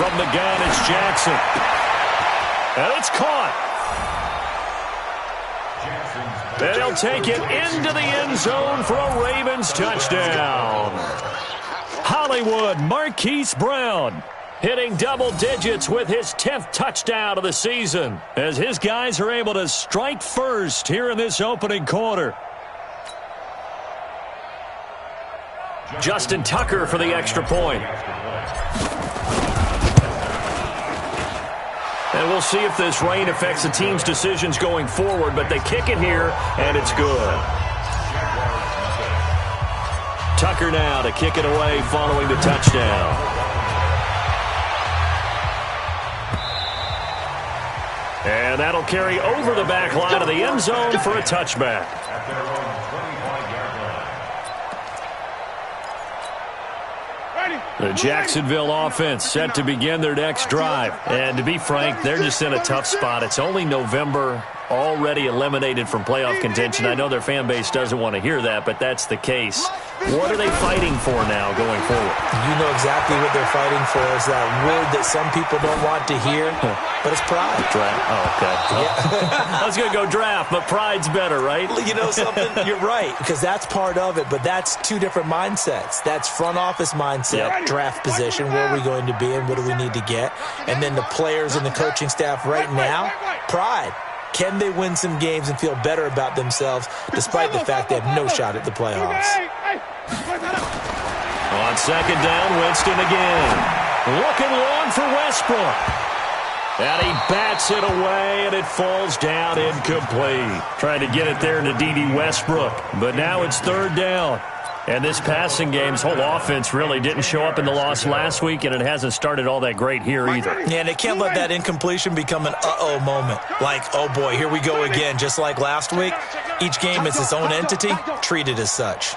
From the gun, it's Jackson. And it's caught. And he'll take it into the end zone for a Ravens touchdown. Hollywood Marquise Brown hitting double digits with his 10th touchdown of the season as his guys are able to strike first here in this opening quarter. Justin Tucker for the extra point. And we'll see if this rain affects the team's decisions going forward, but they kick it here, and it's good. Tucker now to kick it away following the touchdown. And that'll carry over the back line of the end zone for a touchback. The Jacksonville offense set to begin their next drive. And to be frank, they're just in a tough spot. It's only November, already eliminated from playoff contention. I know their fan base doesn't want to hear that, but that's the case. What are they fighting for now going forward? You know exactly what they're fighting for. Is that word that some people don't want to hear, but it's pride. Draft. Oh, okay. Yeah. I was going to go draft, but pride's better, right? You know something? You're right, because that's part of it, but that's two different mindsets. That's front office mindset, draft position, where are we going to be and what do we need to get? And then the players and the coaching staff right now, pride. Can they win some games and feel better about themselves despite the fact they have no shot at the playoffs? On second down, Winston again. Looking long for Westbrook. And he bats it away, and it falls down incomplete. Trying to get it there to D.D. Westbrook. But now it's third down. And this passing game's whole offense really didn't show up in the loss last week, and it hasn't started all that great here either. Yeah, and they can't let that incompletion become an uh-oh moment. Like, oh boy, here we go again, just like last week. Each game is its own entity, treated as such.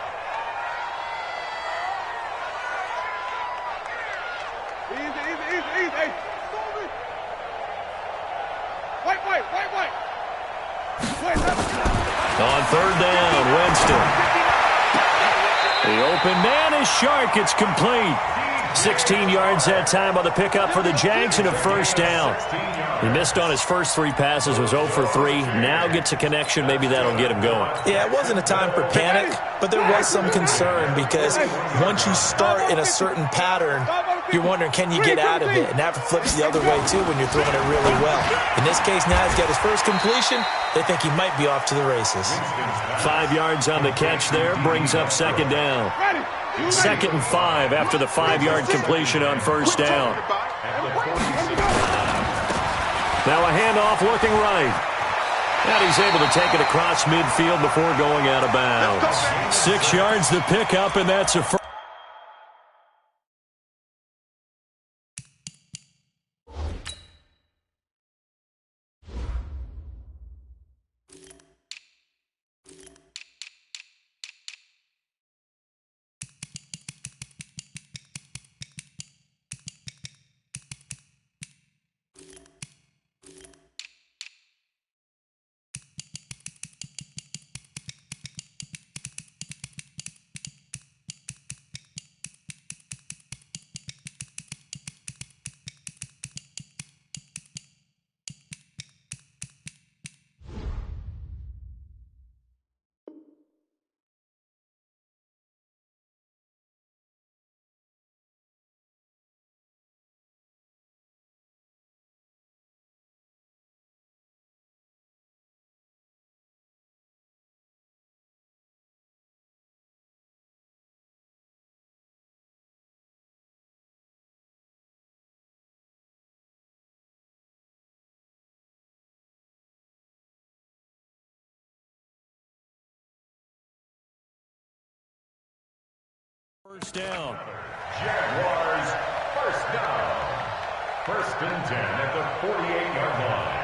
On third down, Winston. The open man is Shark. It's complete. 16 yards that time on the pickup for the Jags and a first down. He missed on his first three passes, was 0 for 3. Now gets a connection. Maybe that'll get him going. Yeah, it wasn't a time for panic, but there was some concern because once you start in a certain pattern, you're wondering, can you get out of it? And that flips the other way, too, when you're throwing it really well. In this case, now he's got his first completion. They think he might be off to the races. 5 yards on the catch there, brings up second down. 2nd and 5 after the 5-yard completion on first down. Now a handoff looking right. And he's able to take it across midfield before going out of bounds. 6 yards the pickup, and that's a first. First down. Jaguars, first down. 1st and 10 at the 48-yard line.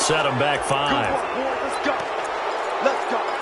set them back 5. Let's go. Let's go.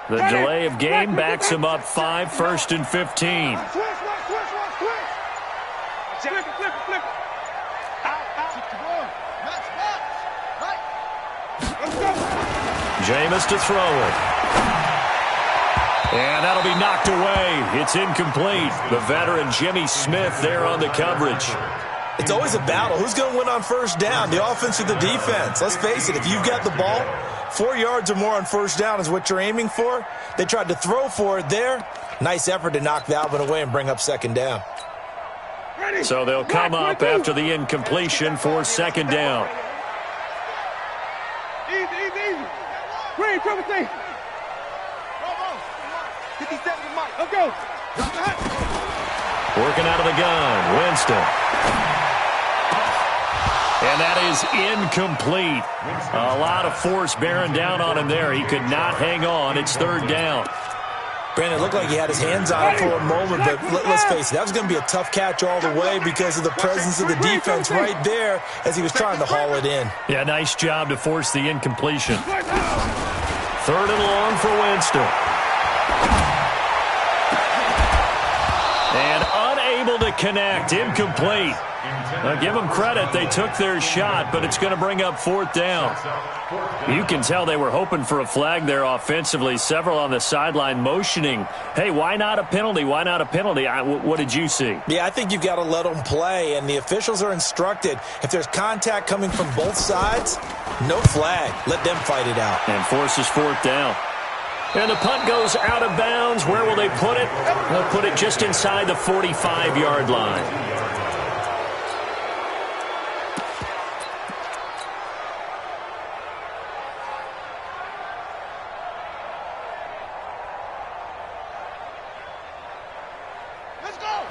The delay of game backs him up 5, 1st and 15. Jameis to throw it. And that'll be knocked away. It's incomplete. The veteran Jimmy Smith there on the coverage. It's always a battle. Who's going to win on first down, the offense or the defense? Let's face it, if you've got the ball, 4 yards or more on first down is what you're aiming for. They tried to throw for it there. Nice effort to knock that one away and bring up second down. So they'll come up after the incompletion for second down. Easy. Green, triple T. 50 seconds, Mike. Let's go. Working out of the gun, Winston. And that is incomplete. A lot of force bearing down on him there. He could not hang on. It's third down. Brandon, it looked like he had his hands on it for a moment, but let's face it, that was going to be a tough catch all the way because of the presence of the defense right there as he was trying to haul it in. Yeah, nice job to force the incompletion. Third and long for Winston. And unable to connect, incomplete. Now, give them credit, they took their shot, but it's going to bring up fourth down. You can tell they were hoping for a flag there offensively. Several on the sideline motioning, hey, why not a penalty? Why not a penalty? What did you see? Yeah, I think you've got to let them play, and the officials are instructed. If there's contact coming from both sides, no flag. Let them fight it out. And forces fourth down. And the punt goes out of bounds. Where will they put it? They'll put it just inside the 45-yard line.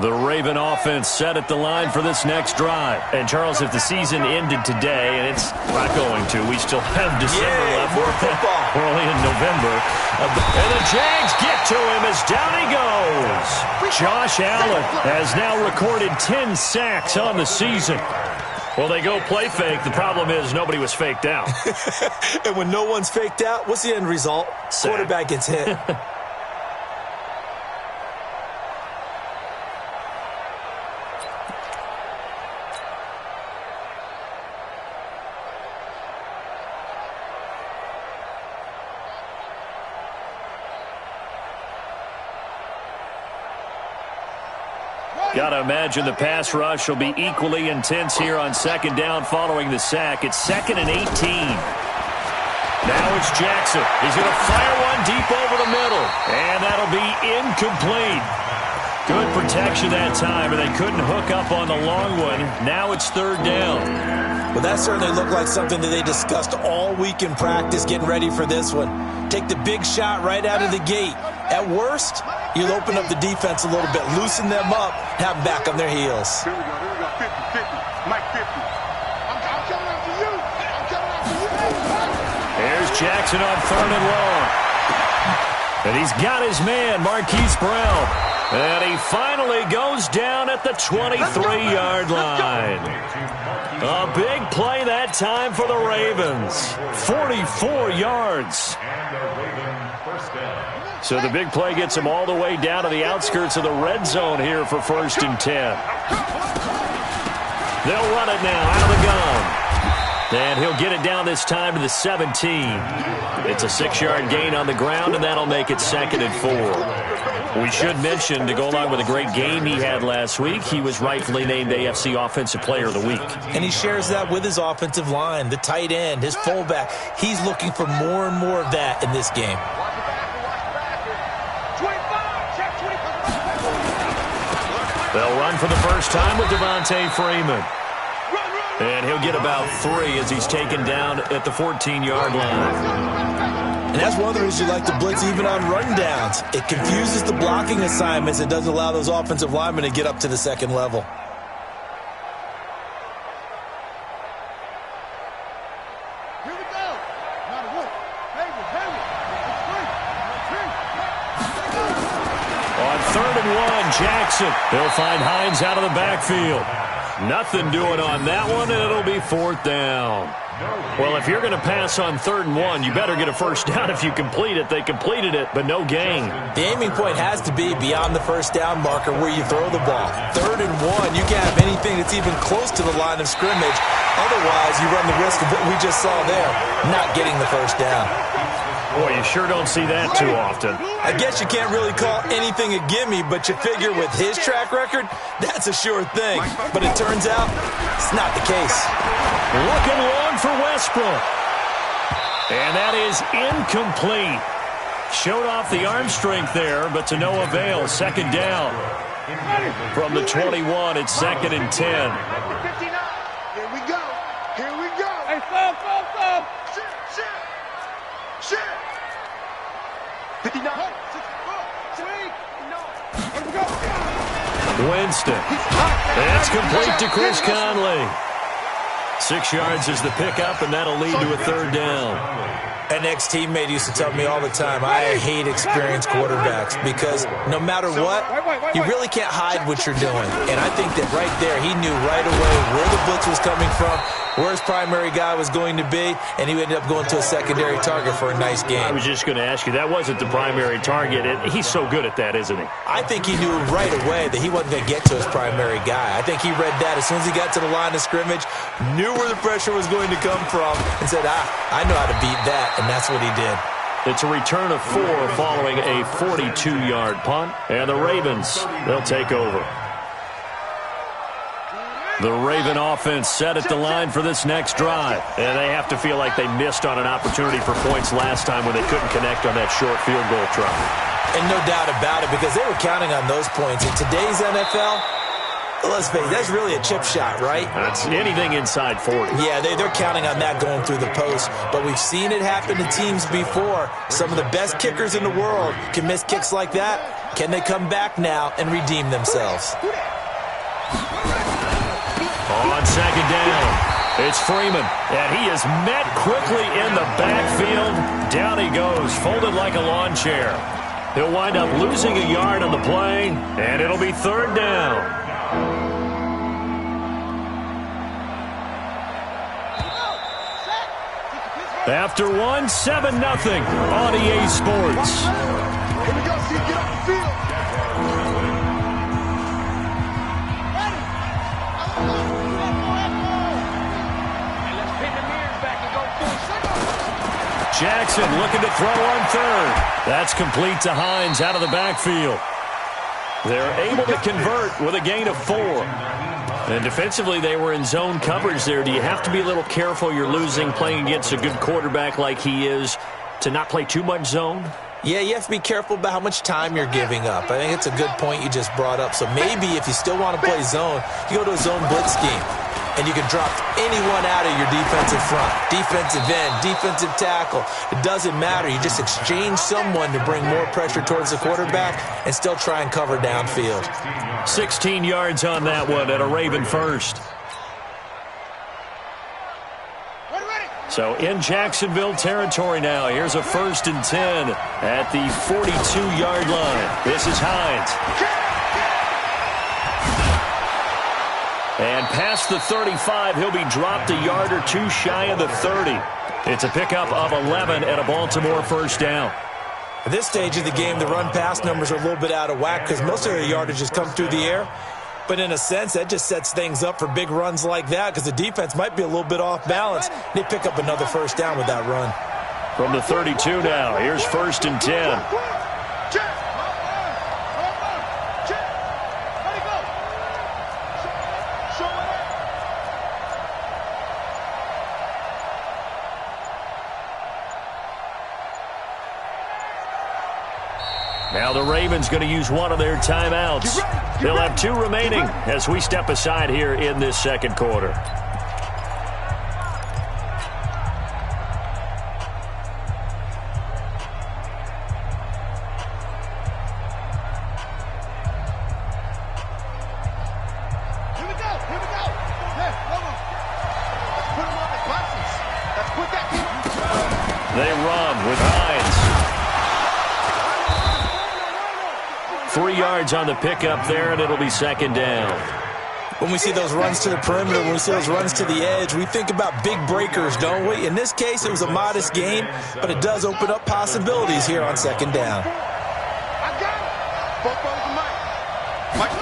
The Raven offense set at the line for this next drive. And, Charles, if the season ended today, and it's not going to, we still have December left. More football. We're only in November. And the Jags get to him as down he goes. Josh Allen has now recorded 10 sacks on the season. Well, they go play fake. The problem is nobody was faked out. And when no one's faked out, what's the end result? Sack. Quarterback gets hit. Got to imagine the pass rush will be equally intense here on second down following the sack. It's 2nd and 18. Now it's Jackson. He's going to fire one deep over the middle. And that'll be incomplete. Good protection that time, and they couldn't hook up on the long one. Now it's third down. Well, that certainly looked like something that they discussed all week in practice getting ready for this one. Take the big shot right out of the gate. At worst, you'll open up the defense a little bit, loosen them up, have them back on their heels. Here we go, 50, Mike 50. I'm coming after you. There's Jackson on third and long. And he's got his man, Marquise Brown. And he finally goes down at the 23-yard line. A big play that time for the Ravens. 44 yards. So the big play gets him all the way down to the outskirts of the red zone here for 1st and 10. They'll run it now out of the gun. And he'll get it down this time to the 17. It's a 6-yard gain on the ground, and that'll make it 2nd and 4. We should mention, to go along with a great game he had last week, he was rightfully named AFC Offensive Player of the Week. And he shares that with his offensive line, the tight end, his fullback. He's looking for more and more of that in this game. They'll run for the first time with Devontae Freeman. And he'll get about 3 as he's taken down at the 14-yard line. And that's one of the reasons you like to blitz even on rundowns. It confuses the blocking assignments and doesn't allow those offensive linemen to get up to the second level. Here we go. On 3rd and 1, Jackson. They'll find Hines out of the backfield. Nothing doing on that one, and it'll be 4th down. Well, if you're going to pass on 3rd and 1, you better get a first down if you complete it. They completed it, but no gain. The aiming point has to be beyond the first down marker where you throw the ball. 3rd and 1, you can't have anything that's even close to the line of scrimmage. Otherwise, you run the risk of what we just saw there, not getting the first down. Boy, you sure don't see that too often. I guess you can't really call anything a gimme, but you figure with his track record, that's a sure thing. But it turns out it's not the case. Looking long for Westbrook. And that is incomplete. Showed off the arm strength there, but to no avail. 2nd down. From the 21, it's 2nd and 10. 59. Here we go. Here we go. Hey, stop. Shit. 59. Winston. That's complete to Chris Conley. 6 yards is the pickup, and that'll lead to a 3rd down. An ex-teammate used to tell me all the time, I hate experienced quarterbacks because no matter what, you really can't hide what you're doing. And I think that right there, he knew right away where the blitz was coming from, where his primary guy was going to be, and he ended up going to a secondary target for a nice game. I was just going to ask you, that wasn't the primary target. He's so good at that, isn't he? I think he knew right away that he wasn't going to get to his primary guy. I think he read that as soon as he got to the line of scrimmage, knew where the pressure was going to come from, and said, I know how to beat that, and that's what he did. It's a return of 4 following a 42-yard punt, and the Ravens, they'll take over. The Raven offense set at the line for this next drive. And they have to feel like they missed on an opportunity for points last time when they couldn't connect on that short field goal try. And no doubt about it, because they were counting on those points. In today's NFL, let's face it, that's really a chip shot, right? That's anything inside 40. Yeah, they're counting on that going through the post. But we've seen it happen to teams before. Some of the best kickers in the world can miss kicks like that. Can they come back now and redeem themselves? On 2nd down, it's Freeman, and he is met quickly in the backfield. Down he goes, folded like a lawn chair. He'll wind up losing a yard on the play, and it'll be 3rd down. After 1, 7-0 on EA Sports. Here we go, see, get off the field. Jackson looking to throw on 3rd. That's complete to Hines out of the backfield. They're able to convert with a gain of 4. And defensively, they were in zone coverage there. Do you have to be a little careful? You're losing, playing against a good quarterback like he is, to not play too much zone? Yeah, you have to be careful about how much time you're giving up. I think it's a good point you just brought up. So maybe if you still want to play zone, you go to a zone blitz scheme. And you can drop anyone out of your defensive front, defensive end, defensive tackle. It doesn't matter. You just exchange someone to bring more pressure towards the quarterback and still try and cover downfield. 16 yards on that one at a Raven first. So in Jacksonville territory now. Here's a 1st and 10 at the 42-yard line. This is Hines. And past the 35, he'll be dropped a yard or 2 shy of the 30. It's a pickup of 11 at a Baltimore 1st down. At this stage of the game, the run-pass numbers are a little bit out of whack because most of their yardage has come through the air. But in a sense, that just sets things up for big runs like that because the defense might be a little bit off balance. They pick up another 1st down with that run. From the 32 now, here's 1st and 10. Now the Ravens going to use one of their timeouts. They'll have 2 remaining as we step aside here in this 2nd quarter. Here we go. Hey, hold on. Let's put them on the buses. Let's put that team. They run with Hines. 3 yards on the pickup there, and it'll be 2nd down. When we see those runs to the perimeter, when we see those runs to the edge, we think about big breakers, don't we? In this case, it was a modest gain, but it does open up possibilities here on second down. I got it. Both brothers are Mike.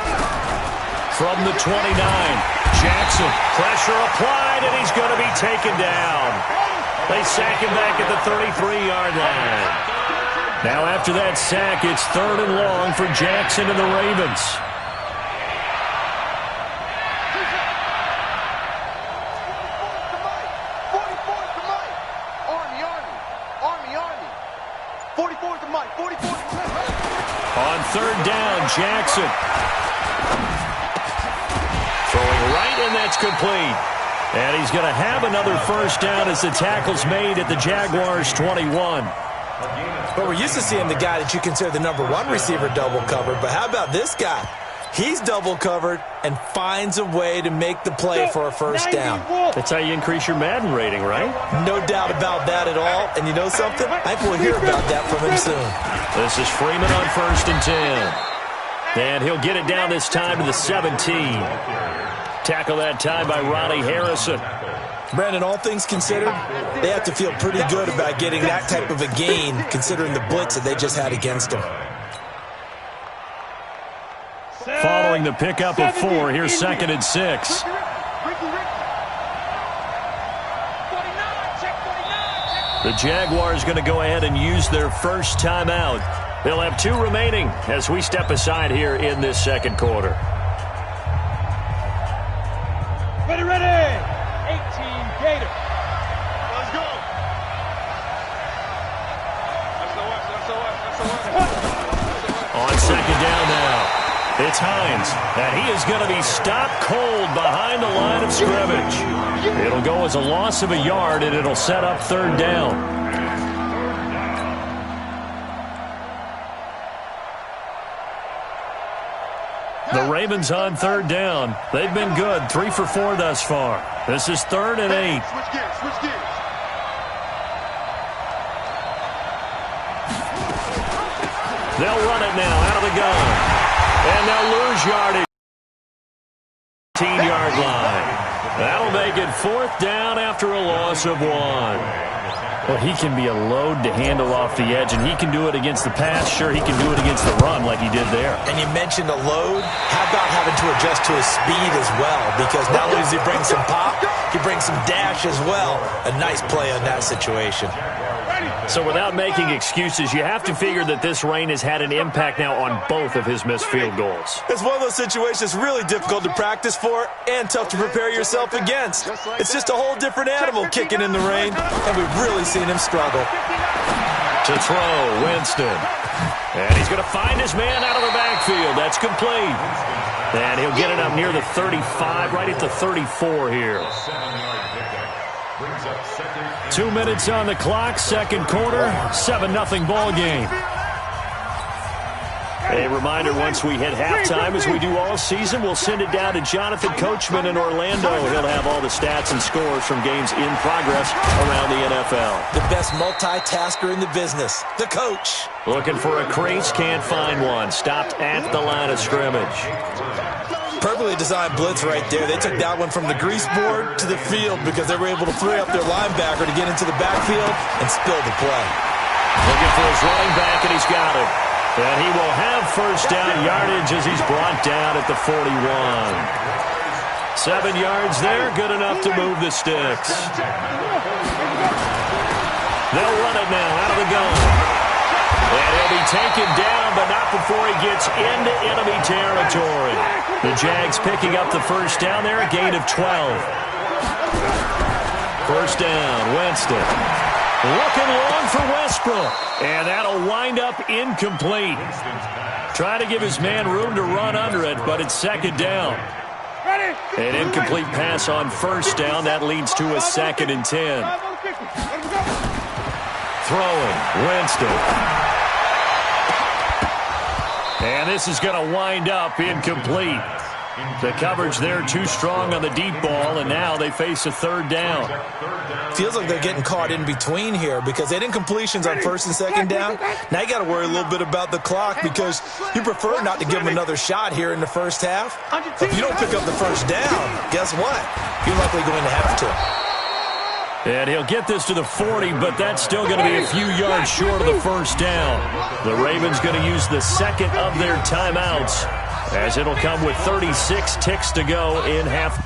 From the 29, Jackson, pressure applied, and he's going to be taken down. They sack him back at the 33-yard line. Now after that sack, it's 3rd and long for Jackson and the Ravens. On 3rd down, Jackson. Throwing right, and that's complete. And he's going to have another first down as the tackle's made at the Jaguars' 21. But we're used to seeing the guy that you consider the number 1 receiver double covered. But how about this guy? He's double covered and finds a way to make the play for a first down. That's how you increase your Madden rating, right? No doubt about that at all. And you know something? I think we'll hear about that from him soon. This is Freeman on 1st and 10. And he'll get it down this time to the 17. Tackle that time by Ronnie Harrison. Brandon, all things considered, they have to feel pretty good about getting that type of a gain considering the blitz that they just had against them. Following the pickup of 4, here's 2nd and 6. The Jaguars going to go ahead and use their first timeout. They'll have 2 remaining as we step aside here in this second quarter. Ready. 18 Gator. Let's go. On 2nd down now. It's Hines, and he is going to be stopped cold behind the line of scrimmage. It'll go as a loss of a yard, and it'll set up 3rd down. The Ravens on 3rd down. They've been good, 3 for 4 thus far. This is 3rd and 8. Switch gears. They'll run it now out of the gun. And they'll lose yardage. 18-yard line. That'll make it 4th down after a loss of 1. Well, he can be a load to handle off the edge, and he can do it against the pass. Sure, he can do it against the run like he did there. And you mentioned a load. How about having to adjust to his speed as well? Because not only does he bring some pop, he brings some dash as well. A nice play on that situation. So without making excuses, you have to figure that this rain has had an impact now on both of his missed field goals. It's one of those situations really difficult to practice for and tough to prepare yourself against. It's just a whole different animal kicking in the rain, and we've really seen him struggle. To throw, Winston. And he's going to find his man out of the backfield. That's complete. And he'll get it up near the 35, right at the 34 here. 2 minutes on the clock, second quarter, 7-0 ball game. A reminder, once we hit halftime, as we do all season, we'll send it down to Jonathan Coachman in Orlando. He'll have all the stats and scores from games in progress around the NFL. The best multitasker in the business, the coach. Looking for a crease, can't find one. Stopped at the line of scrimmage. Perfectly designed blitz right there. They took that one from the grease board to the field because they were able to free up their linebacker to get into the backfield and spill the play. Looking for his running back, and he's got it. And he will have first down yardage as he's brought down at the 41. 7 yards there, good enough to move the sticks. They'll run it now out of the gun. And he'll be taken down, but not before he gets into enemy territory. The Jags picking up the first down there, a gain of 12. First down, Winston. Looking long for Westbrook. And that'll wind up incomplete. Trying to give his man room to run under it, but it's second down. An incomplete pass on first down. That leads to a 2nd and 10. Throwing, Winston. And this is going to wind up incomplete. The coverage there too strong on the deep ball, and now they face a third down. Feels like they're getting caught in between here because they didn't completions on first and second down. Now you got to worry a little bit about the clock because you prefer not to give them another shot here in the first half. If you don't pick up the first down, guess what? You're likely going to have to. And he'll get this to the 40, but that's still going to be a few yards short of the first down. The Ravens going to use the second of their timeouts, as it'll come with 36 ticks to go in half.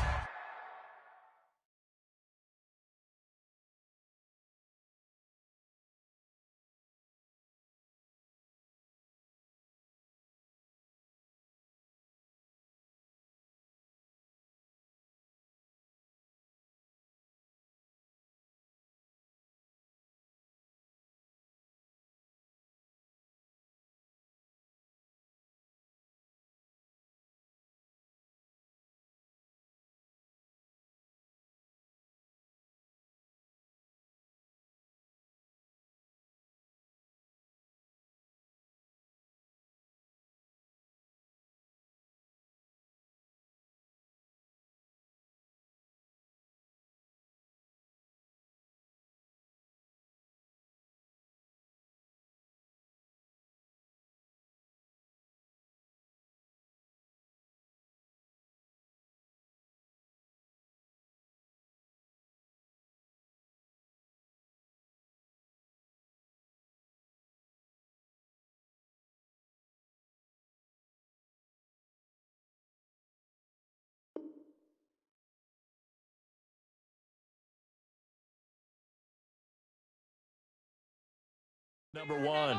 Number one.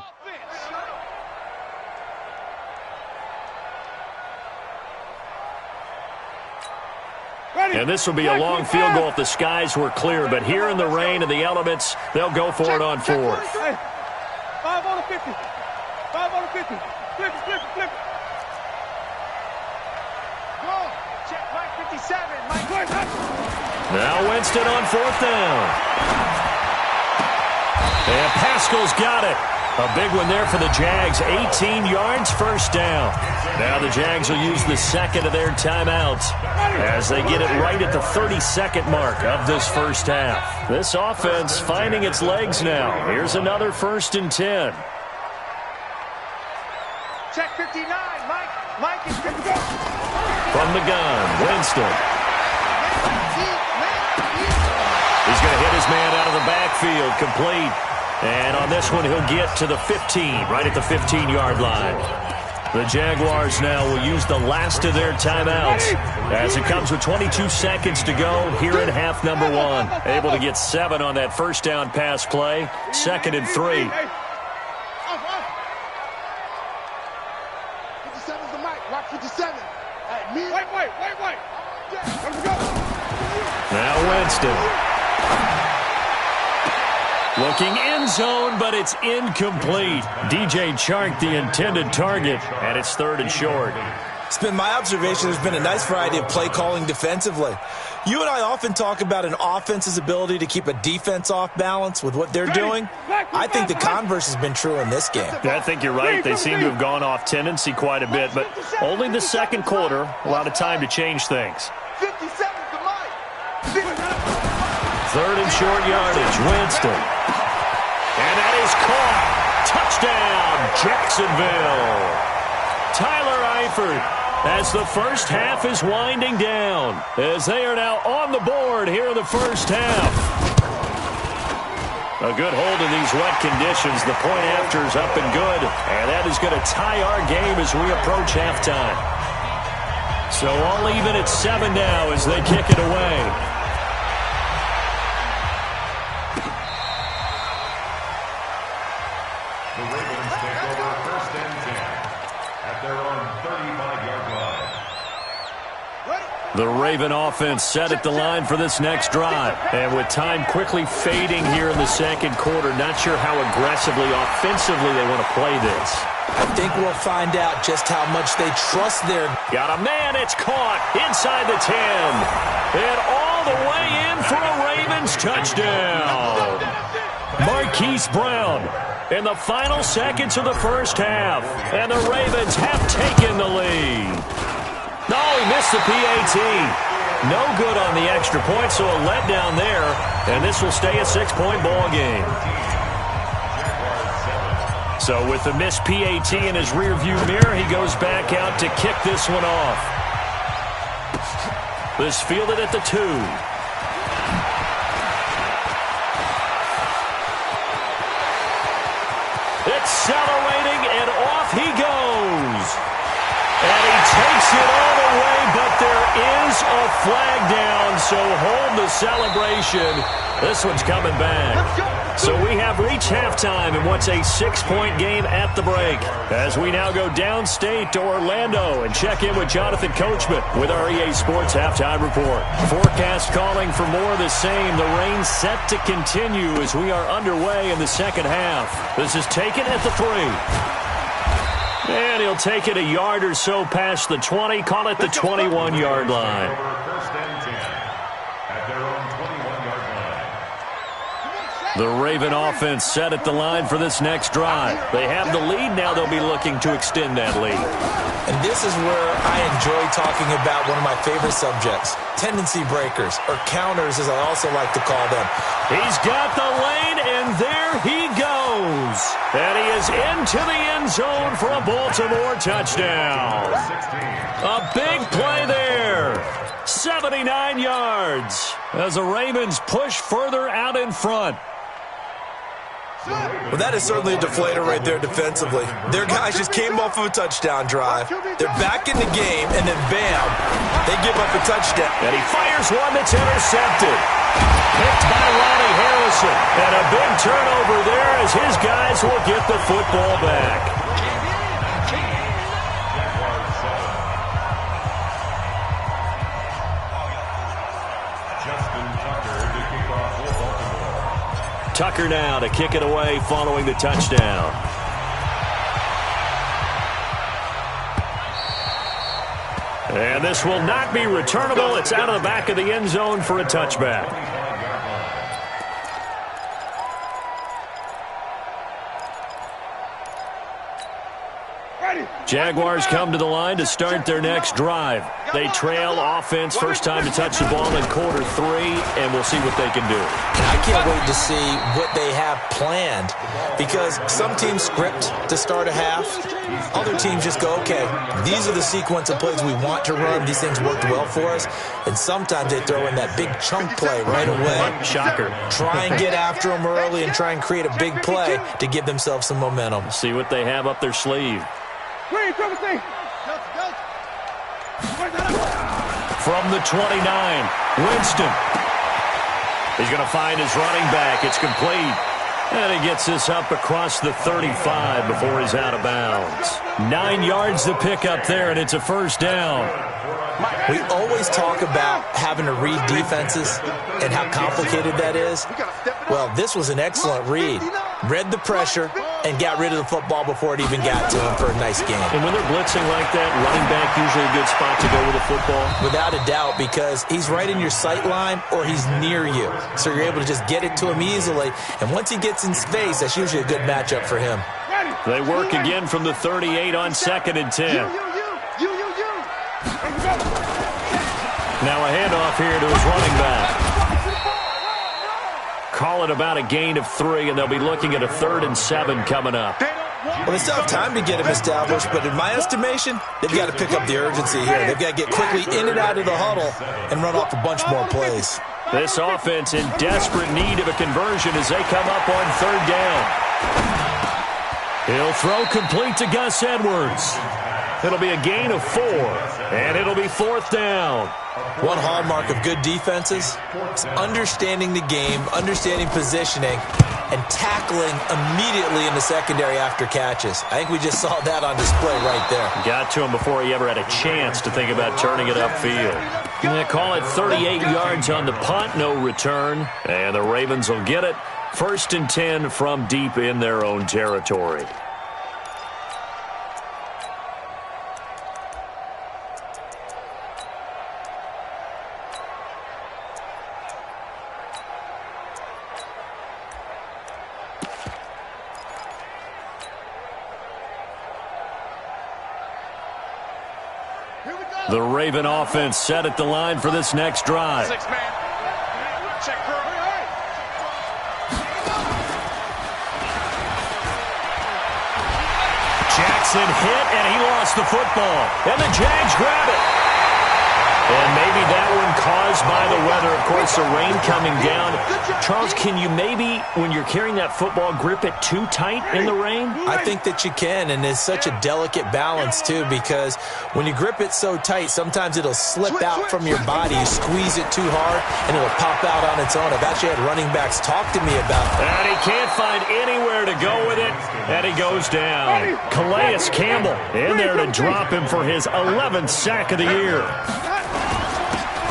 And this will be a long field goal if the skies were clear, but here in the rain and the elements, they'll go for it on fourth. 5 on the 50. 5 on the 50. Flip it. Go. Check Mike 57. Mike. Now Winston on fourth down. And Pascal's got it. A big one there for the Jags. 18 yards, first down. Now the Jags will use the second of their timeouts as they get it right at the 32nd mark of this first half. This offense finding its legs now. Here's another 1st and 10. Check 59. Mike is good to go. From the gun, Winston. He's going to hit his man out of the backfield, complete. And on this one, he'll get to the 15, right at the 15-yard line. The Jaguars now will use the last of their timeouts as it comes with 22 seconds to go here in half number one. Able to get 7 on that first down pass play. 2nd and 3. 57's the mic. Watch 57. Wait. Let's go. Now Winston. Looking end zone, but it's incomplete. DJ Chark, the intended target, and it's 3rd and short. It's been my observation there's been a nice variety of play calling defensively. You and I often talk about an offense's ability to keep a defense off balance with what they're doing. I think the converse has been true in this game. I think you're right. They seem to have gone off tendency quite a bit, but only the second quarter, a lot of time to change things. 57's the mic. 3rd and short yardage, Winston. And that is caught. Touchdown, Jacksonville. Tyler Eifert, as the first half is winding down, as they are now on the board here in the first half. A good hold in these wet conditions. The point after is up and good, and that is going to tie our game as we approach halftime. So all even at 7 now as they kick it away. The Ravens take over 1st and 10 at their own 35-yard line. The Raven offense set at the line for this next drive. And with time quickly fading here in the second quarter, not sure how aggressively, offensively they want to play this. I think we'll find out just how much they trust their... Got a man, it's caught inside the 10. And all the way in for a Ravens touchdown. Marquise Brown in the final seconds of the first half. And the Ravens have taken the lead. No, he missed the PAT. No good on the extra point, so a letdown there. And this will stay a 6-point ball game. So with the missed PAT in his rearview mirror, he goes back out to kick this one off. This fielded at the 2. Accelerating, and off he goes. And he takes it all the way, but there is a flag down, so hold the celebration. This one's coming back. So we have reached halftime in what's a 6-point game at the break. As we now go downstate to Orlando and check in with Jonathan Coachman with our EA Sports Halftime Report. Forecast calling for more of the same. The rain set to continue as we are underway in the second half. This is taken at the 3. And he'll take it a yard or so past the 20, call it the 21-yard line. First and 10 at their own 21-yard line. The Raven offense set at the line for this next drive. They have the lead. Now they'll be looking to extend that lead. And this is where I enjoy talking about one of my favorite subjects, tendency breakers, or counters as I also like to call them. He's got the lane, and there he goes. And he is into the end zone for a Baltimore touchdown. A big play there. 79 yards as the Ravens push further out in front. Well, that is certainly a deflator right there defensively. Their guys just came off of a touchdown drive. They're back in the game, and then bam, they give up a touchdown. And he fires one that's intercepted. Picked by Lonnie Harrison. And a big turnover there as his guys will get the football back. Tucker now to kick it away following the touchdown. And this will not be returnable. It's out of the back of the end zone for a touchback. Jaguars come to the line to start their next drive. They trail offense, first time to touch the ball in quarter 3, and we'll see what they can do. I can't wait to see what they have planned, because some teams script to start a half. Other teams just go, okay, these are the sequence of plays we want to run. These things worked well for us. And sometimes they throw in that big chunk play right away. Shocker. Try and get after them early and try and create a big play to give themselves some momentum. See what they have up their sleeve. From the 29, Winston. He's going to find his running back. It's complete. And he gets this up across the 35 before he's out of bounds. 9 yards to pick up there, and it's a first down. We always talk about having to read defenses and how complicated that is. Well, this was an excellent read. Read the pressure and got rid of the football before it even got to him for a nice game. And when they're blitzing like that, running back usually a good spot to go with the football? Without a doubt, because he's right in your sight line or he's near you. So you're able to just get it to him easily. And once he gets in space, that's usually a good matchup for him. They work again from the 38 on 2nd and 10. Now a handoff here to his running back. Call it about a gain of 3, and they'll be looking at a 3rd and 7 coming up. Well, they still have time to get him established, but in my estimation, they've got to pick up the urgency here. They've got to get quickly in and out of the huddle and run off a bunch more plays. This offense in desperate need of a conversion as they come up on 3rd down. He'll throw complete to Gus Edwards. It'll be a gain of 4, and it'll be 4th down. One hallmark of good defenses is understanding the game, understanding positioning, and tackling immediately in the secondary after catches. I think we just saw that on display right there. Got to him before he ever had a chance to think about turning it upfield. They call it 38 yards on the punt, no return, and the Ravens will get it. 1st and 10 from deep in their own territory. Here we go. The Raven offense set at the line for this next drive. Six-man. Check crew. Jackson hit, and he lost the football. And the Jags grab it. And maybe that one caused by the weather. Of course, the rain coming down. Charles, can you maybe, when you're carrying that football, grip it too tight in the rain? I think that you can, and it's such a delicate balance, too, because when you grip it so tight, sometimes it'll slip out from your body. You squeeze it too hard, and it'll pop out on its own. I've actually had running backs talk to me about that. And he can't find anywhere to go with it, and he goes down. Calais Campbell in there to drop him for his 11th sack of the year.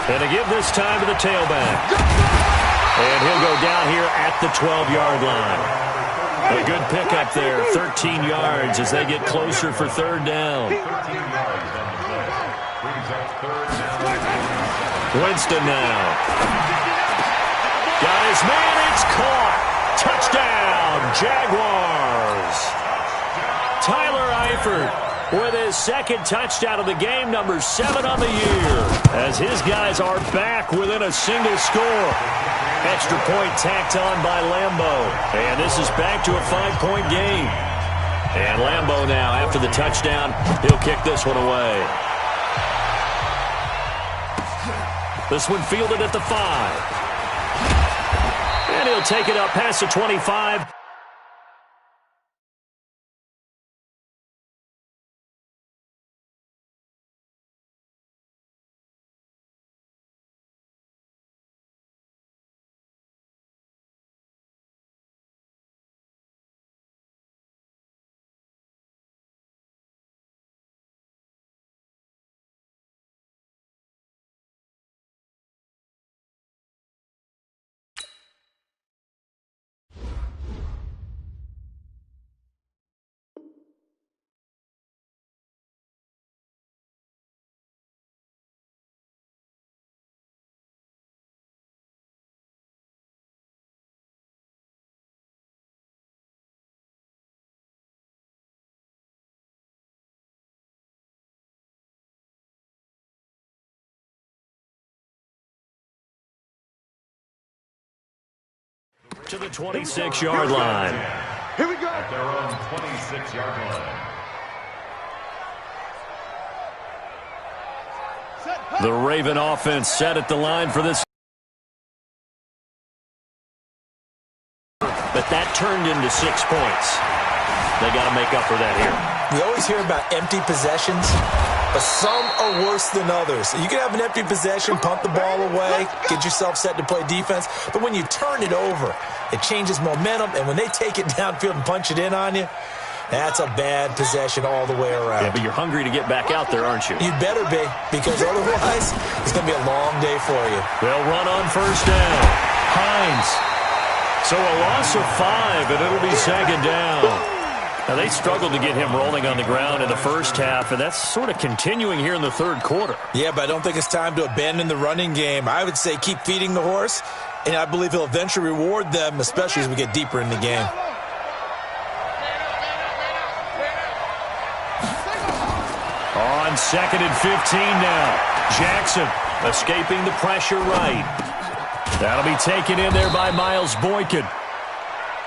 And to give this time to the tailback. And he'll go down here at the 12-yard line. A good pickup there, 13 yards as they get closer for third down. 13 yards on the play. Brings up third down. Winston now. Got his man, it's caught. Touchdown, Jaguars. Tyler Eifert with his second touchdown of the game, number 7 on the year, as his guys are back within a single score. Extra point tacked on by Lambeau, and this is back to a 5-point game. And Lambeau now, after the touchdown, he'll kick this one away. This one fielded at the 5. And he'll take it up past the 25. To the 26-yard line. Here we go. At their own 26-yard line. The Raven offense set at the line for this. But that turned into 6 points. They got to make up for that here. We always hear about empty possessions, but some are worse than others. You can have an empty possession, punt the ball away, get yourself set to play defense, but when you turn it over, it changes momentum, and when they take it downfield and punch it in on you, that's a bad possession all the way around. Yeah, but you're hungry to get back out there, aren't you? You better be, because otherwise, it's going to be a long day for you. They'll run on first down. Hines. So a loss of 5, and it'll be second down. Now, they struggled to get him rolling on the ground in the first half, and that's sort of continuing here in the third quarter. Yeah, but I don't think it's time to abandon the running game. I would say keep feeding the horse, and I believe he'll eventually reward them, especially as we get deeper in the game. On 2nd and 15 now. Jackson escaping the pressure right. That'll be taken in there by Miles Boykin.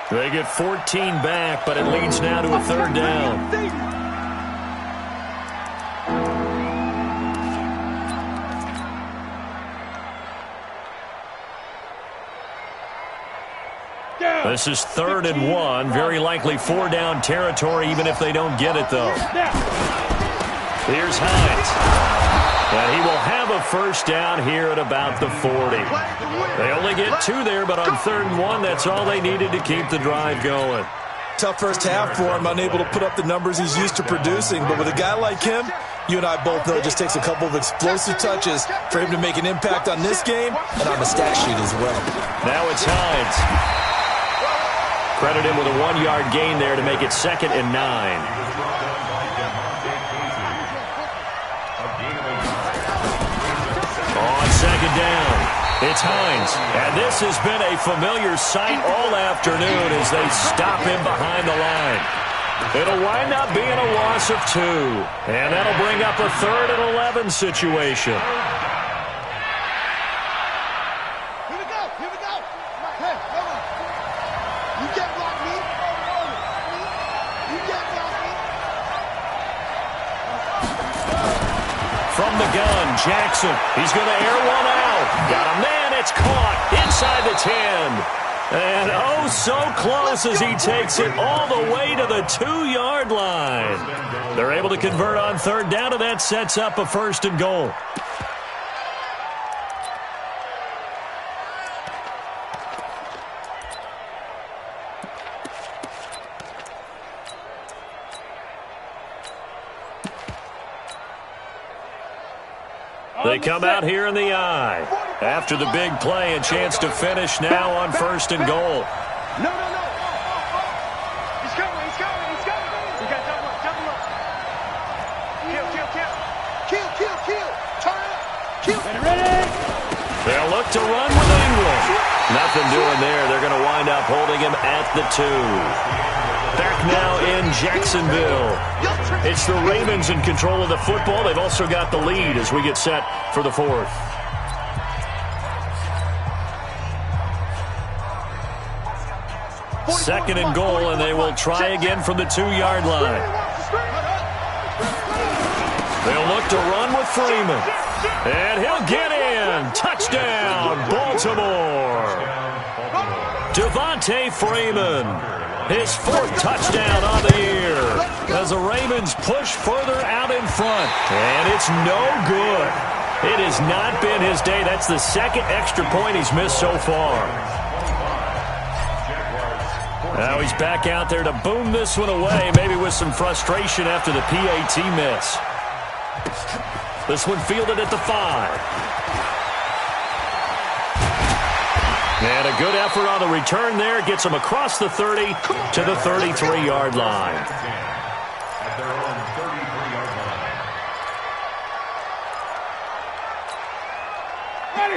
They get 14 back, but it leads now to a third down. This is 3rd and 1. Very likely 4-down territory, even if they don't get it, though. Here's Hines. And he will have a first down here at about the 40. They only get 2 there, but on 3rd and 1, that's all they needed to keep the drive going. Tough first half for him, unable to put up the numbers he's used to producing. But with a guy like him, you and I both know it just takes a couple of explosive touches for him to make an impact on this game and on the stat sheet as well. Now it's Hines. Credit him with a 1-yard gain there to make it 2nd and 9. On 2nd down, it's Hines. And this has been a familiar sight all afternoon as they stop him behind the line. It'll wind up being a loss of 2. And that'll bring up a 3rd and 11 situation. Here we go. Here we go. Hey, hold on. You can't block me. You can't block me. From the gun, Jackson. He's going to air one out. Got a man. It's caught inside the 10. And oh, so close as he takes it all the way to the 2-yard line. They're able to convert on 3rd down, and that sets up a 1st and goal. They come out here in the eye. After the big play, a chance to finish now on 1st and goal. No. He's coming. We got double up. Kill. Turn up. Kill. Ready. They'll look to run with England. Nothing doing there. They're going to wind up holding him at the 2. Back now in Jacksonville. It's the Ravens in control of the football. They've also got the lead as we get set for the 4th. Second and goal, and they will try again from the 2-yard line. They'll look to run with Freeman. And he'll get in. Touchdown, Baltimore. Devontae Freeman. His 4th touchdown on the year as the Ravens push further out in front. And it's no good. It has not been his day. That's the 2nd extra point he's missed so far. Now he's back out there to boom this one away, maybe with some frustration after the PAT miss. This one fielded at the 5. And a good effort on the return there. Gets him across the 30 to the 33-yard line. At their own 33-yard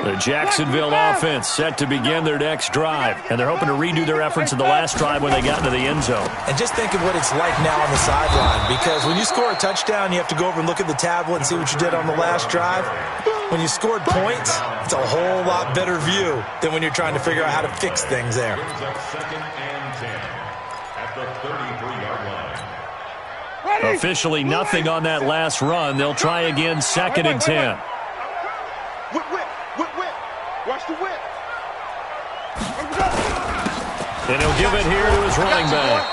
line. The Jacksonville offense set to begin their next drive. And they're hoping to redo their efforts in the last drive when they got into the end zone. And just think of what it's like now on the sideline. Because when you score a touchdown, you have to go over and look at the tablet and see what you did on the last drive. When you scored points, it's a whole lot better view than when you're trying to figure out how to fix things there. Brings up 2nd and 10 at the 33-yard line. Officially nothing on that last run. They'll try again 2nd and 10. Whip. Watch the whip. And he'll give it here to his running back.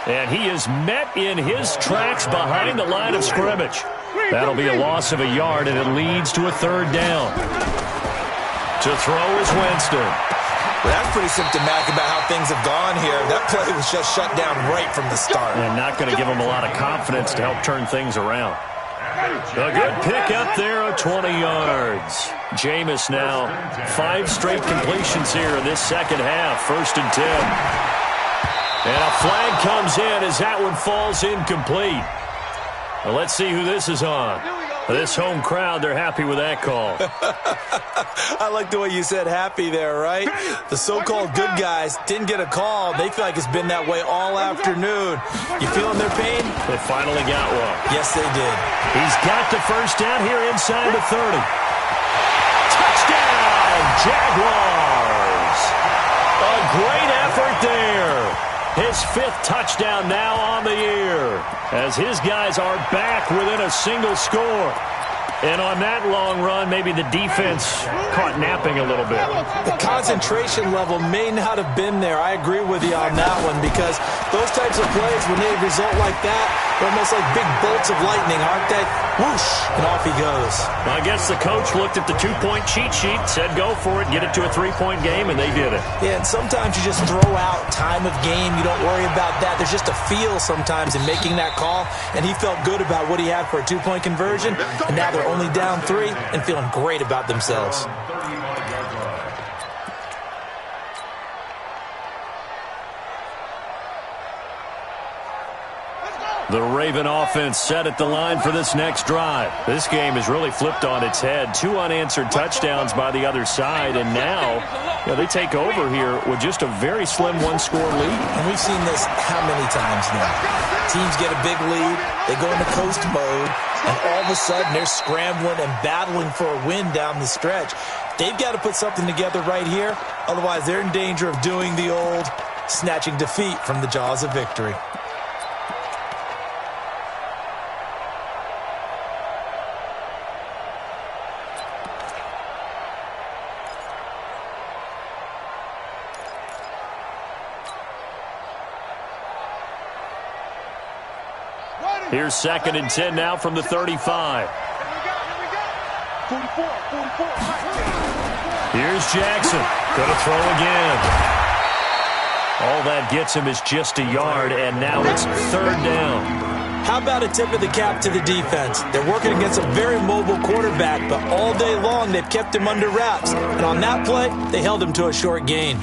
And he is met in his tracks behind the line of scrimmage. That'll be a loss of a yard, and it leads to a 3rd down. To throw is Winston. Well, that's pretty symptomatic about how things have gone here. That play was just shut down right from the start. And not going to give him a lot of confidence to help turn things around. A good pickup there of 20 yards. Jameis now 5 straight completions here in this second half. 1st and 10. And a flag comes in as that one falls incomplete. Well, let's see who this is on. This home crowd, they're happy with that call. I like the way you said happy there, right? The so-called good guys didn't get a call. They feel like it's been that way all afternoon. You feeling their pain? They finally got one. Yes, they did. He's got the 1st down here inside the 30. Touchdown, Jaguars. A great effort there. His 5th touchdown now on the year as his guys are back within a single score. And on that long run, maybe the defense caught napping a little bit. The concentration level may not have been there. I agree with you on that one because those types of plays, when they result like that, they're almost like big bolts of lightning, aren't they? Whoosh, and off he goes. Well, I guess the coach looked at the 2-point cheat sheet, said go for it, get it to a 3-point game, and they did it. Yeah, and sometimes you just throw out time of game. You don't worry about that. There's just a feel sometimes in making that call, and he felt good about what he had for a 2-point conversion, and now they're only down 3 and feeling great about themselves. Let's go. The Raven offense set at the line for this next drive. This game is really flipped on its head. 2 unanswered touchdowns by the other side, and now they take over here with just a very slim one-score lead. And we've seen this how many times now? Teams get a big lead, they go into coast mode, and all of a sudden they're scrambling and battling for a win down the stretch. They've got to put something together right here, otherwise they're in danger of doing the old snatching defeat from the jaws of victory. Here's 2nd and 10 now from the 35. Here's Jackson. Going to throw again. All that gets him is just a yard, and now it's 3rd down. How about a tip of the cap to the defense? They're working against a very mobile quarterback, but all day long they've kept him under wraps. And on that play, they held him to a short gain.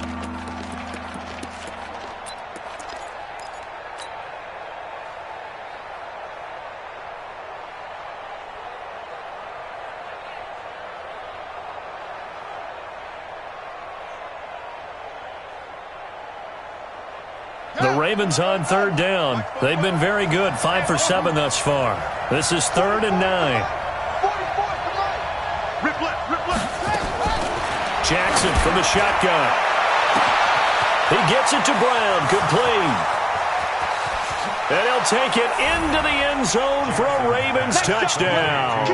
The Ravens on 3rd down. They've been very good, 5 for 7 thus far. This is 3rd and 9. Jackson from the shotgun. He gets it to Brown, complete. And he'll take it into the end zone for a Ravens touchdown.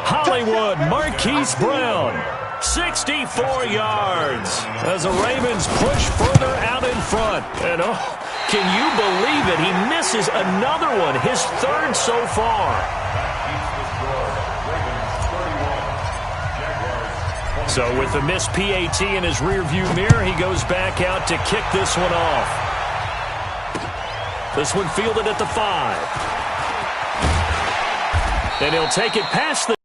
Hollywood Marquise Brown. 64 yards as the Ravens push further out in front. And can you believe it? He misses another one, his 3rd so far. So with the missed PAT in his rearview mirror, he goes back out to kick this one off. This one fielded at the 5. And he'll take it past the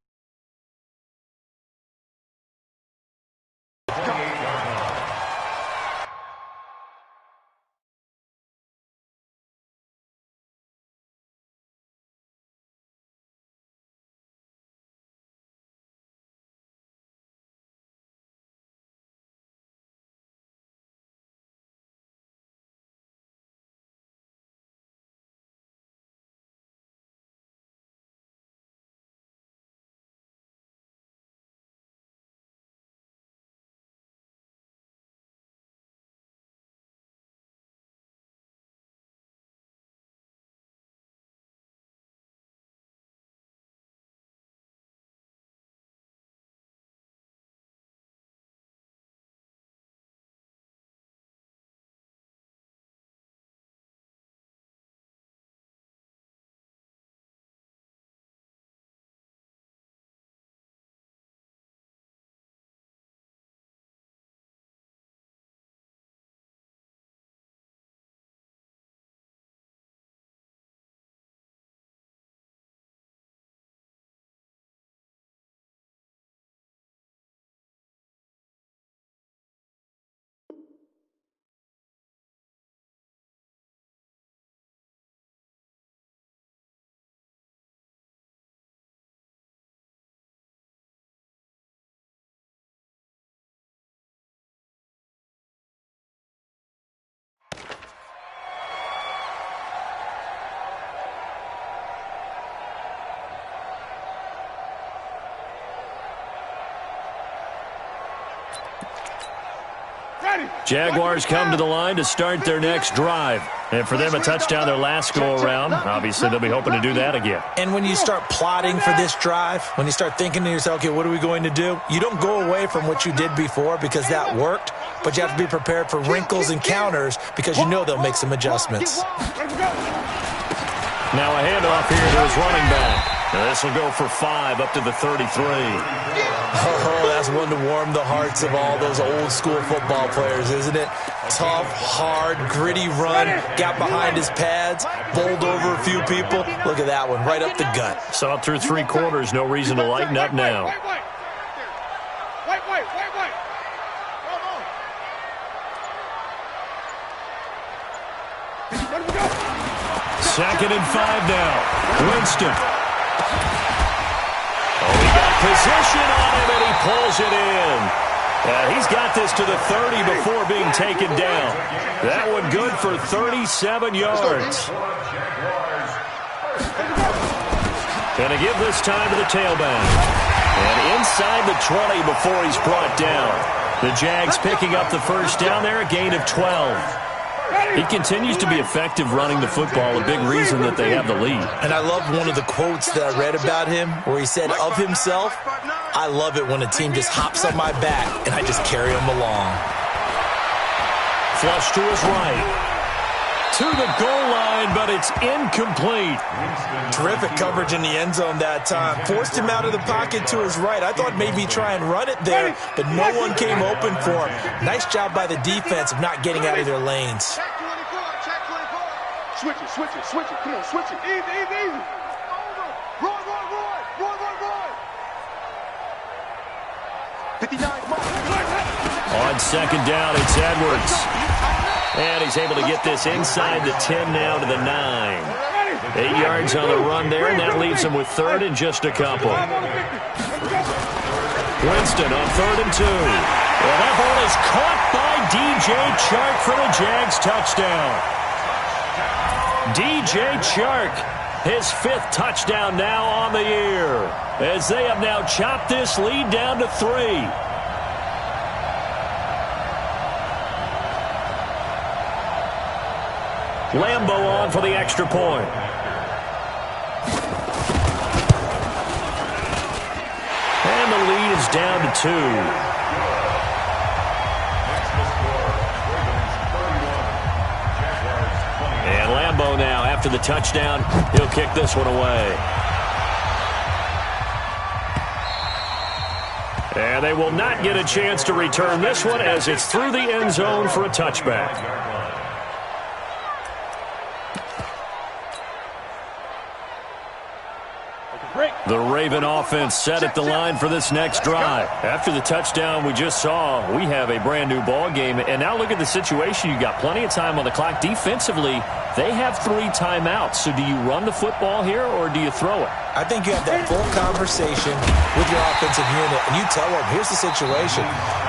Jaguars come to the line to start their next drive. And for them, a touchdown their last go-around. Obviously, they'll be hoping to do that again. And when you start plotting for this drive, when you start thinking to yourself, okay, what are we going to do? You don't go away from what you did before because that worked, but you have to be prepared for wrinkles and counters because you know they'll make some adjustments. Now a handoff here to his running back. This will go for 5 up to the 33. Oh, that's one to warm the hearts of all those old-school football players, isn't it? Tough, hard, gritty run, got behind his pads, bowled over a few people. Look at that one, right up the gut. Saw it through 3 quarters, no reason to lighten up now. 2nd and 5 now. Winston. Oh, he got position on him, and he pulls it in. He's got this to the 30 before being taken down. That one good for 37 yards. Going to give this time to the tailback. And inside the 20 before he's brought down. The Jags picking up the first down there, a gain of 12. He continues to be effective running the football, a big reason that they have the lead. And I love one of the quotes that I read about him where he said of himself, I love it when a team just hops on my back and I just carry them along. Flush to his right. To the goal line, but it's incomplete. Terrific coverage in the end zone that time. Forced him out of the pocket to his right. I thought maybe try and run it there, but no one came open for him. Nice job by the defense of not getting out of their lanes. Check 24, check 24. Switch it, switch it, switch it. Come on, switch it. Easy, easy, easy. Roy, Roy, Roy. Roy, Roy, Roy. 59 mark. On 2nd down, it's Edwards. And he's able to get this inside the 10 now to the 9. 8 yards on the run there, and that leaves him with 3rd and just a couple. Winston on 3rd and 2. Well, that ball is caught by DJ Chark for the Jags touchdown. DJ Chark, his 5th touchdown now on the year, as they have now chopped this lead down to 3. Lambo on for the extra point. And the lead is down to 2. And Lambo now, after the touchdown, he'll kick this one away. And they will not get a chance to return this one as it's through the end zone for a touchback. The Raven offense set at the line for this next drive. After the touchdown we just saw, we have a brand new ball game. And now look at the situation. You got plenty of time on the clock. Defensively, they have 3 timeouts. So do you run the football here or do you throw it? I think you have that full conversation with your offensive unit, and you tell them, here's the situation.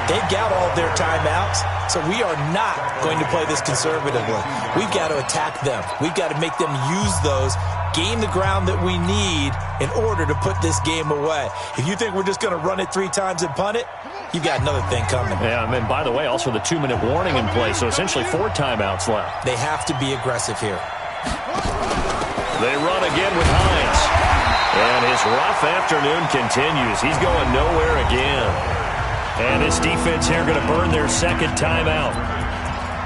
They've got all their timeouts, so we are not going to play this conservatively. We've got to attack them. We've got to make them use those, gain the ground that we need in order to put this game away. If you think we're just going to run it 3 times and punt it, you've got another thing coming. Yeah, and by the way, also the 2-minute warning in play, so essentially 4 timeouts left. They have to be aggressive here. They run again with Hines. And his rough afternoon continues. He's going nowhere again. And his defense here going to burn their 2nd timeout.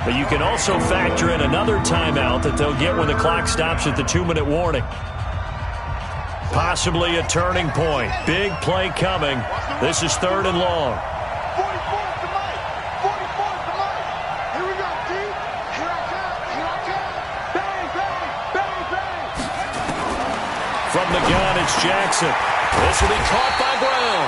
But you can also factor in another timeout that they'll get when the clock stops at the 2-minute warning. Possibly a turning point. Big play coming. This is 3rd and long. 44's the mic. 44's the mic. Here we go, D. Here I come. Here I come. Bang, bang, bang, bang. From the gun, it's Jackson. This will be caught by Brown.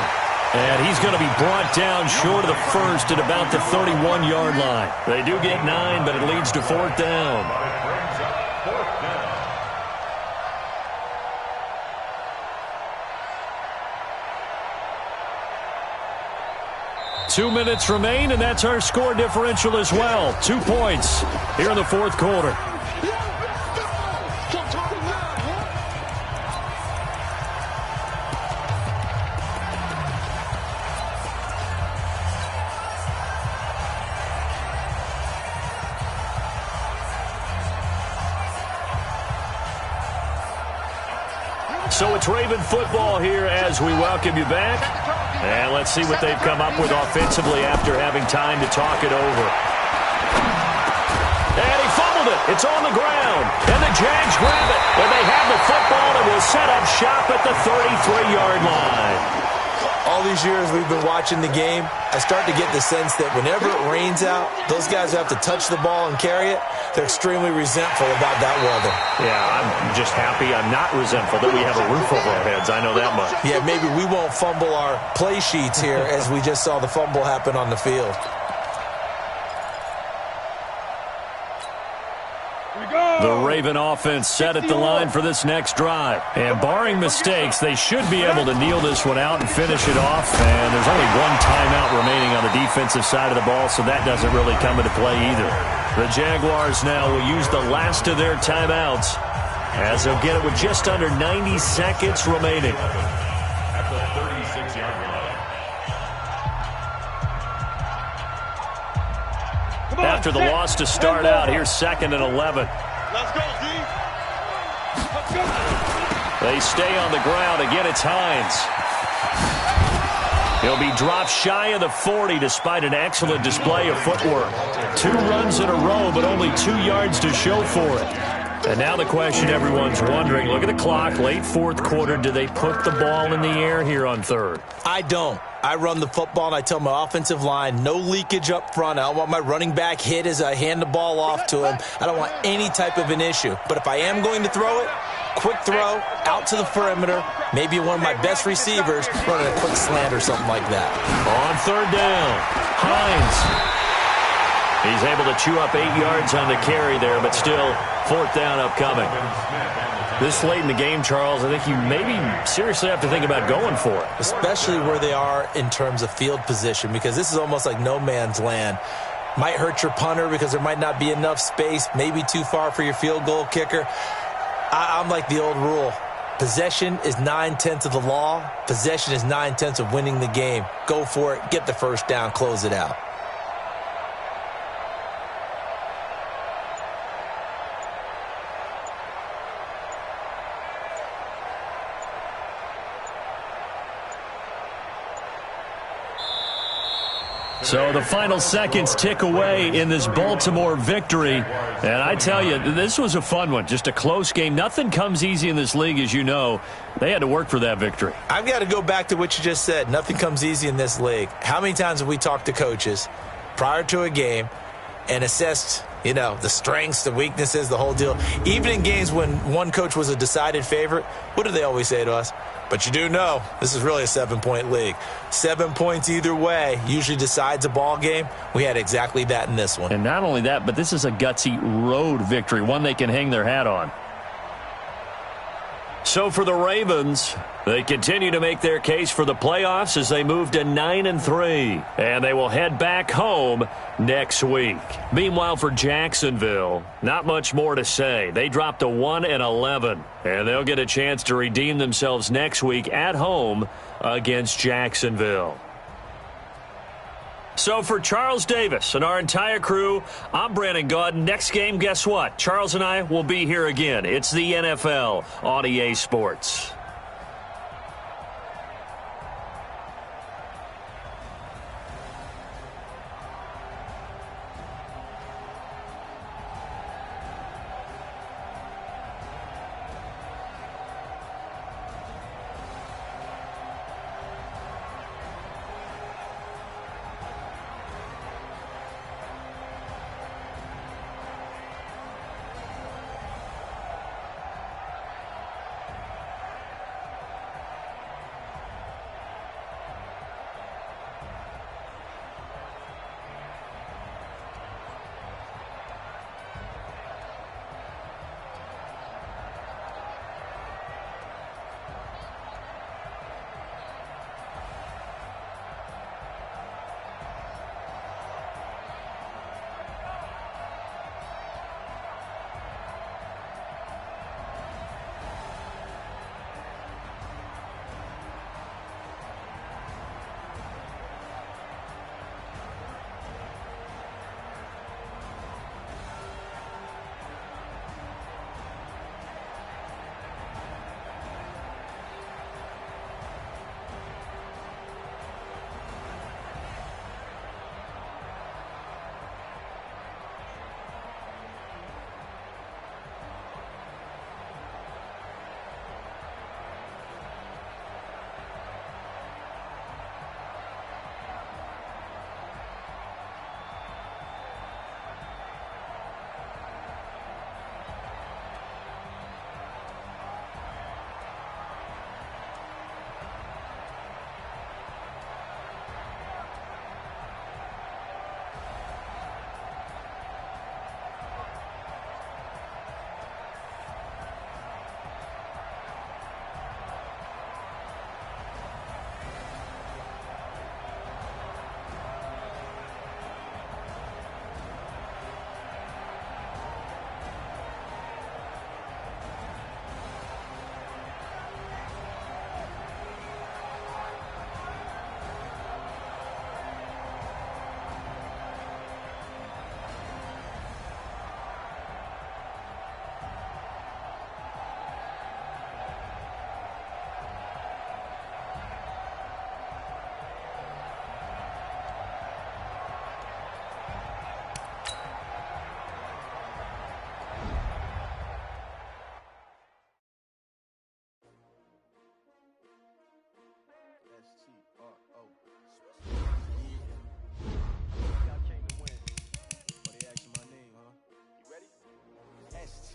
And he's going to be brought down short of the 1st at about the 31-yard line. They do get 9, but it leads to 4th down. 2 minutes remain, and that's our score differential as well. 2 points here in the 4th quarter. So it's Raven football here as we welcome you back. And let's see what they've come up with offensively after having time to talk it over. And he fumbled it. It's on the ground. And the Jags grab it. And they have the football and will set up shop at the 33-yard line. All these years we've been watching the game, I start to get the sense that whenever it rains out, those guys who have to touch the ball and carry it, they're extremely resentful about that weather. Yeah, I'm just happy I'm not resentful that we have a roof over our heads. I know that much. Yeah, maybe we won't fumble our play sheets here as we just saw the fumble happen on the field. Here we go. The Raven offense set at the line for this next drive. And barring mistakes, they should be able to kneel this one out and finish it off. And there's only one timeout remaining on the defensive side of the ball, so that doesn't really come into play either. The Jaguars now will use the last of their timeouts as they'll get it with just under 90 seconds remaining. At the 36-yard line. After the loss to start out, here's 2nd and 11. Let's go, D. Let's go. They stay on the ground. Again, it's Hines. He'll be dropped shy of the 40 despite an excellent display of footwork. 2 runs in a row, but only 2 yards to show for it. And now the question everyone's wondering, look at the clock, late 4th quarter, do they put the ball in the air here on 3rd? I don't. I run the football, and I tell my offensive line, no leakage up front. I don't want my running back hit as I hand the ball off to him. I don't want any type of an issue. But if I am going to throw it, quick throw, out to the perimeter, maybe one of my best receivers running a quick slant or something like that. On 3rd down, Hines. He's able to chew up 8 yards on the carry there, but still 4th down upcoming. This late in the game, Charles, I think you maybe seriously have to think about going for it. Especially where they are in terms of field position, because this is almost like no man's land. Might hurt your punter because there might not be enough space, maybe too far for your field goal kicker. I'm like the old rule. Possession is 9/10 of the law. Possession is 9/10 of winning the game. Go for it. Get the first down. Close it out. So the final seconds tick away in this Baltimore victory. And I tell you, this was a fun one. Just a close game. Nothing comes easy in this league, as you know. They had to work for that victory. I've got to go back to what you just said. Nothing comes easy in this league. How many times have we talked to coaches prior to a game and assessed, the strengths, the weaknesses, the whole deal? Even in games when one coach was a decided favorite, what do they always say to us? But you do know this is really a 7-point league. 7 points either way usually decides a ball game. We had exactly that in this one. And not only that, but this is a gutsy road victory, one they can hang their hat on. So for the Ravens, they continue to make their case for the playoffs as they move to 9-3. And they will head back home next week. Meanwhile, for Jacksonville, not much more to say. They dropped to 1-11. And they'll get a chance to redeem themselves next week at home against Jacksonville. So for Charles Davis and our entire crew, I'm Brandon Gaudin. Next game, guess what? Charles and I will be here again. It's the NFL on EA Sports.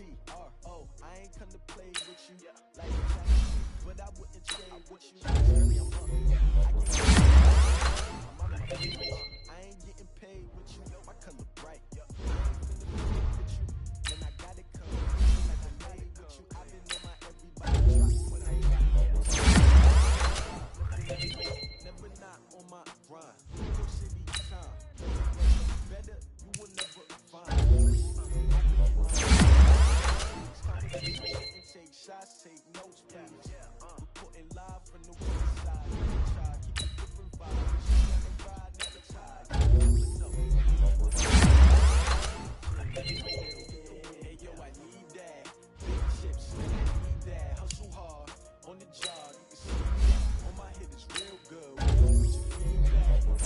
T-R-O. I ain't come to play with you like Jackson, but I wouldn't trade with you. I ain't getting paid with you. My color bright. I ain't finna play with you. Then I got it coming like I made with you. I've been on my everybody drop when I drop. Never not on my grind. Your city time. Better, you will never find. Take shots, take notes, please. Reporting live from the west side. Keep a different vibe. She never ride, never tired. Hey yo, I need that. Big chips, man, I need that. Hustle hard on the job. You can see that. On my head is real good. We don't need your feedback. What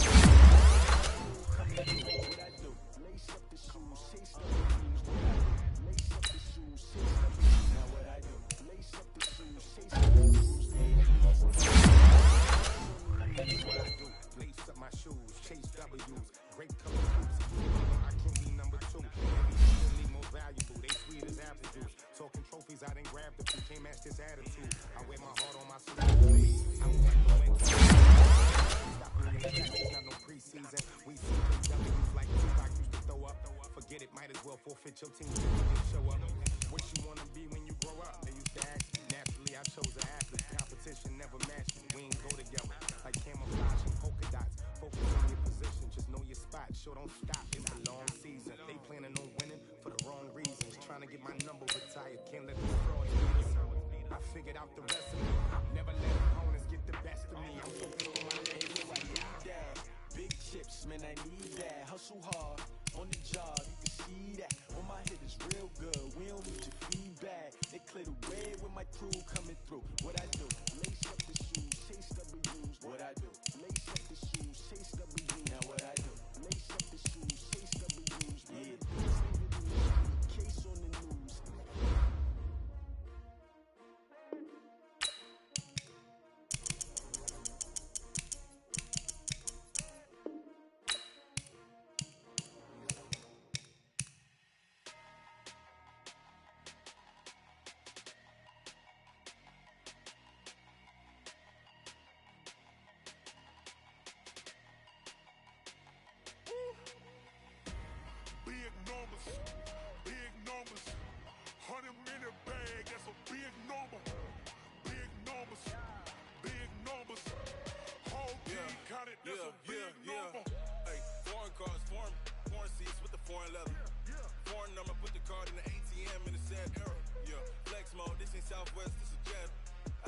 I do? Lace up the shoes, chase the shoes. What I do? Lace up the shoes, chase the shoes. Now what I do? Lace up the shoes, chase the shoes. What I do? Lace up my shoes, chase W's. Great color hoops. I can't be number two. Every more valuable. They sweet as apple juice. Talking trophies, I didn't grab the few. Can't match this attitude. I wear my heart on my sleeve, please. I move like the wind. Stop moving tracks, it's not no preseason. We see W's like Tupac used to throw up. Forget it, might as well forfeit your team. Just show up. What you wanna be when you grow up? They used to ask me. Naturally, I chose an athlete. Competition never matched me. We ain't go together. Like camouflage and polka dots. Focus on your position, just know your spot. Sure, don't stop. It's a long season. They planning on winning for the wrong reasons. Trying to get my number retired. Can't let these frauds beat us. I figured out the recipe. Never let opponents get the best of me. I'm focused on my I need that. Big chips, man, I need that. Hustle hard on the job, you can see that. On my head is real good. We don't need your feedback. They clear the way with my crew coming through. What I do? Lace up the shoes, chase W's. What I do? Lace up the shoes, chase W's. Now what I do? Lace up the shoes, chase W's. Yeah, case on the news. Big numbers, 100-minute bag, that's a big number. Big numbers, whole team counted, that's a big number. Hey, foreign cars, foreign seats with the foreign leather. Foreign number, put the card in the ATM in the sad era. Yeah, flex mode, this ain't Southwest, this is Jet.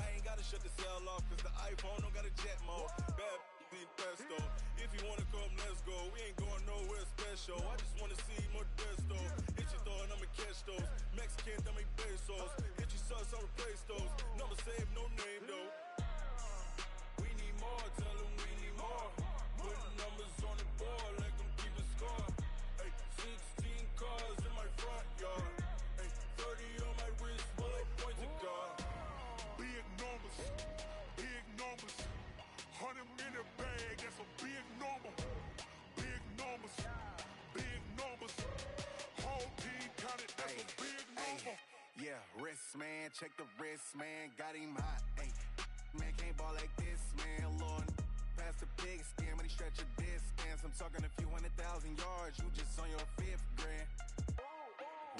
I ain't gotta shut the cell off, cause the iPhone don't got a jet mode. Bad need pesto. If you wanna come, let's go. We ain't going nowhere special. I just wanna see more desto. Hit your thought, I'ma catch those. Mexican, dummy pesos. Hit your sus, I'll replace those. Number save, no name though. We need more, tell them we need more. Putting numbers on the board, like them keeping score. Hey, 16 cars in my front yard. Hey, 30 on my wrist, while I point to God. Big numbers, 100-minute bag, that's a big number. Big numbers, whole team counted, that's a big number. Yeah, wrist man, check the wrist man, got him hot. Ay, man can't ball like this, man. Lord, past the big skin when he stretch a distance. I'm talking a few 100,000 yards, you just on your 5th grand.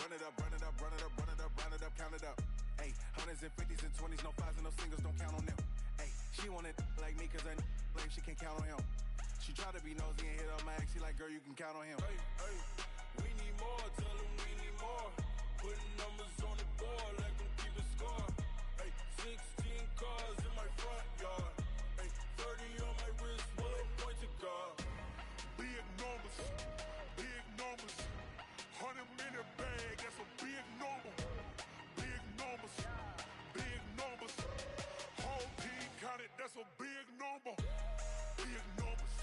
Run it up, count it up. Ay, hundreds and 50s and 20s, no 5s and no singles, don't count on them. Ay, she want it like me, cause I like she can count on him. She try to be nosy and hit up my ex, she like, girl, you can count on him. Hey, we need more, tell them we need more. Putting numbers on the board, like them keeping score. Hey, 16 cars in my front yard. Hey, 30 on my wrist, while I point to God. Big numbers, 100-minute bag, that's a big number. Big numbers, whole team counted, that's a big number. Big numbers,